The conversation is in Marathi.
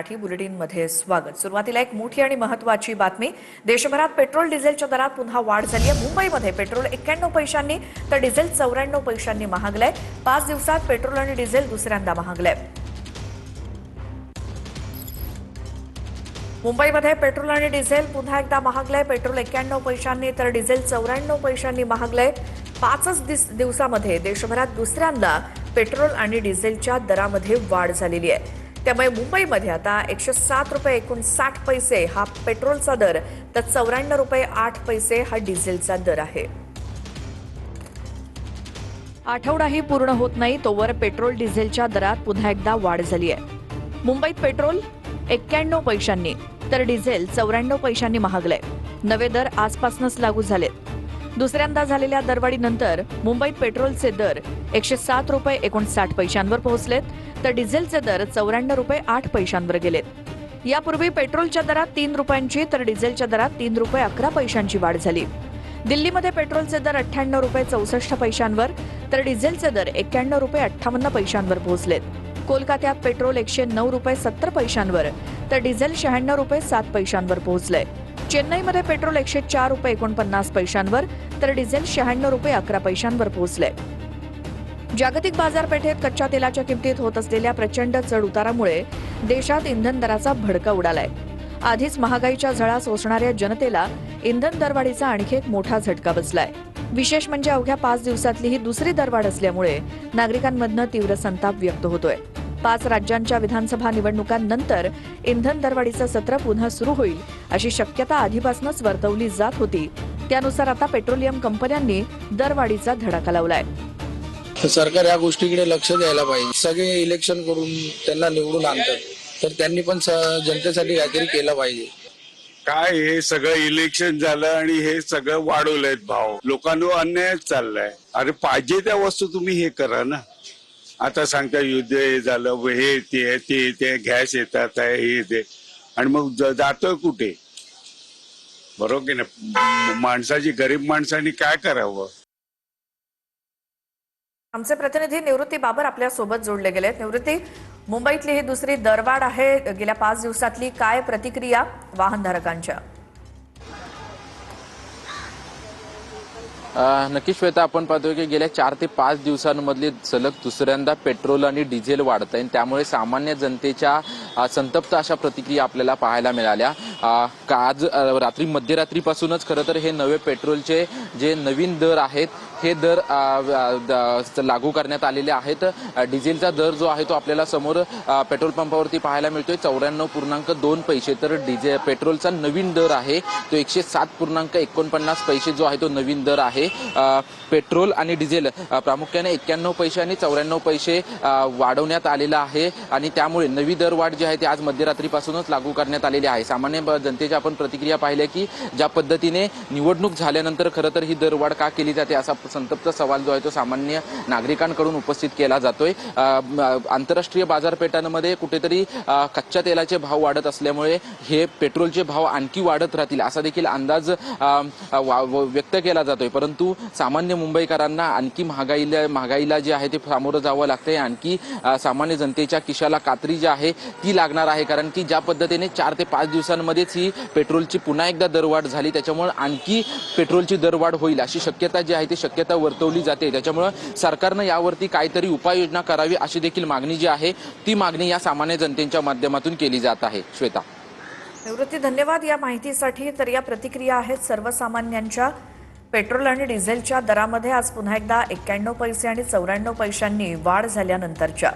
मराठी बुलेटिनमध्ये स्वागत। सुरुवातीला एक मोठी आणि महत्त्वाची बातमी। देशभरात पेट्रोल डिझेलच्या दरात पुन्हा वाढ झाली आहे। मुंबईमध्ये पेट्रोल 91 पैशांनी तर डिझेल 94 पैशांनी महागलंय। 5 दिवसात पेट्रोल आणि डिझेल दुसऱ्यांदा महागलंय। मुंबईमध्ये पेट्रोल आणि डिझेल पुन्हा एकदा महागलंय। पेट्रोल 91 पैशांनी तर डिझेल 94 पैशांनी महागलंय। 5 दिवसामध्ये देशभरात दुसऱ्यांदा पेट्रोल आणि डिझेलच्या दरामध्ये वाढ झालेली आहे। त्यामुळे मुंबईमध्ये आता 107 रुपये 59 पैसे हा पेट्रोलचा दर तर 94 रुपये 8 पैसे हा डिझेलचा दर आहे। आठवडाही पूर्ण होत नाही तोवर पेट्रोल डिझेलच्या दरात पुन्हा एकदा वाढ झाली आहे। मुंबईत पेट्रोल 91 पैशांनी तर डिझेल 94 पैशांनी महागलंय। नवे दर आजपासूनच लागू झालेत। दुसऱ्यांदा झालेल्या दरवाढीनंतर मुंबईत पेट्रोलचे दर 107 रुपये 59 पैशांवर पोहोचलेत तर डिझेलचे दर 94 रुपये 8 पैशांवर गेलेत। यापूर्वी पेट्रोलच्या दरात 3 रुपयांची तर डिझेलच्या दरात 3 रुपये 11 पैशांची वाढ झाली। दिल्लीमध्ये पेट्रोलचे दर 98 रुपये 64 पैशांवर तर डिझेलचे दर 91 रुपये 58 पैशांवर पोहोचलेत। कोलकात्यात पेट्रोल 109 रुपये 70 पैशांवर तर डिझेल 96 रुपये 7 पैशांवर पोहोचलंय। चेन्नईमध्ये पेट्रोल 104 रुपये 49 पैशांवर तर डिझेल 96 रुपये 11 पैशांवर पोहोचलंय। जागतिक बाजारपेठेत कच्च्या तेलाच्या किमतीत होत असलेल्या प्रचंड चढ उतारामुळे देशात इंधन दराचा भडका उडालाय। आधीच महागाईच्या झळा सोसणाऱ्या जनतेला इंधन दरवाढीचा आणखी एक मोठा झटका बसलाय। विशेष म्हणजे अवघ्या 5 दिवसातली ही दुसरी दरवाढ असल्यामुळे नागरिकांमधनं तीव्र संताप व्यक्त होतोय। 5 राज्यांच्या विधानसभा निवडणुकांनंतर इंधन दरवाढीचं सत्र पुन्हा सुरू होईल अशी शक्यता आधीपासूनच वर्तवली जात होती। त्यानुसार आता पेट्रोलियम कंपन्यांनी दरवाढीचा धडाका लावलाय। सरकार या गोष्टीकडे लक्ष द्यायला पाहिजे। सगळे इलेक्शन करून त्यांना निवडून आणतात तर त्यांनी पण जनतेसाठी काहीतरी केलं पाहिजे। काय हे सगळं इलेक्शन झालं आणि हे सगळं वाढवलंय भाव, लोकांवर अन्यायच चाललाय। अरे पाहिजे त्या वस्तू तुम्ही हे करा ना। आता सांगता युद्ध हे झालं, हे ते गॅस येतात हे ते आणि मग जातोय कुठे? बरोबर की ना? माणसाची, गरीब माणसांनी काय करावं? आमचे प्रतिनिधी निवृत्ती बाबर आपल्या सोबत जोडले गेलेत। निवृत्ती, मुंबईतली ही दुसरी दरवाढ आहे। गेल्या 5 दिवसातली काय प्रतिक्रिया वाहनधारकांच्या? नक्की श्वेता, आपण पाहतोय की गेल्या 4 ते 5 दिवसांमधली सलग दुसऱ्यांदा पेट्रोल आणि डिझेल वाढत आहे। त्यामुळे सामान्य जनतेच्या संतप्त अशा प्रतिक्रिया आपल्याला पाहायला मिळाल्या। आज रात्री मध्यरात्रीपासूनच खरं तर हे नवे पेट्रोलचे जे नवीन दर आहेत हे दर लागू करण्यात आलेले आहेत। डिझेलचा दर जो आहे तो आपल्याला समोर पेट्रोल पंपावरती पाहायला मिळतोय 94.2 पैसे, तर पेट्रोलचा नवीन दर आहे तो 107.49 पैसे जो आहे तो नवीन दर आहे। पेट्रोल आणि डिझेल प्रामुख्याने 91 पैसे आणि 94 पैसे वाढवण्यात आलेला आहे आणि त्यामुळे नवी दरवाढ जी आहे ती आज मध्यरात्रीपासूनच लागू करण्यात आलेली आहे। सामान्य जनतेच्या आपण प्रतिक्रिया पाहिल्या की ज्या पद्धतीने निवडणूक झाल्यानंतर खरं तर ही दरवाढ का केली जाते असा संतप्त सवाल जो आहे तो सामान्य नागरिकांकडून उपस्थित केला जातोय। आंतरराष्ट्रीय बाजारपेठांमध्ये कुठेतरी कच्च्या तेलाचे भाव वाढत असल्यामुळे हे पेट्रोलचे भाव आणखी वाढत राहतील असा देखील अंदाज व्यक्त केला जातोय। परंतु सामान्य मुंबईकरांना आणखी महागाईला जे आहे ते सामोरं जावं लागतंय। आणखी सामान्य जनतेच्या खिशाला कात्री जी आहे ती लागणार आहे, कारण की ज्या पद्धतीने 4 ते 5 दिवसांमध्येच ही पेट्रोलची पुन्हा एकदा दरवाढ झाली त्याच्यामुळे आणखी पेट्रोलची दरवाढ होईल अशी शक्यता जी आहे ती शक्यता वर्तवली जाते। त्याच्यामुळे सरकारनं यावरती काहीतरी उपाययोजना करावी अशी देखील मागणी जी आहे ती मागणी या सामान्य जनतेच्या माध्यमातून केली जात आहे। श्वेता, निवृत्ती, धन्यवाद या माहितीसाठी। तर या प्रतिक्रिया आहेत सर्वसामान्यांच्या। पेट्रोल आणि डिझेलच्या दरामध्ये आज पुन्हा एकदा 91 पैसे आणि 94 पैशांनी वाढ झाल्यानंतरच्या।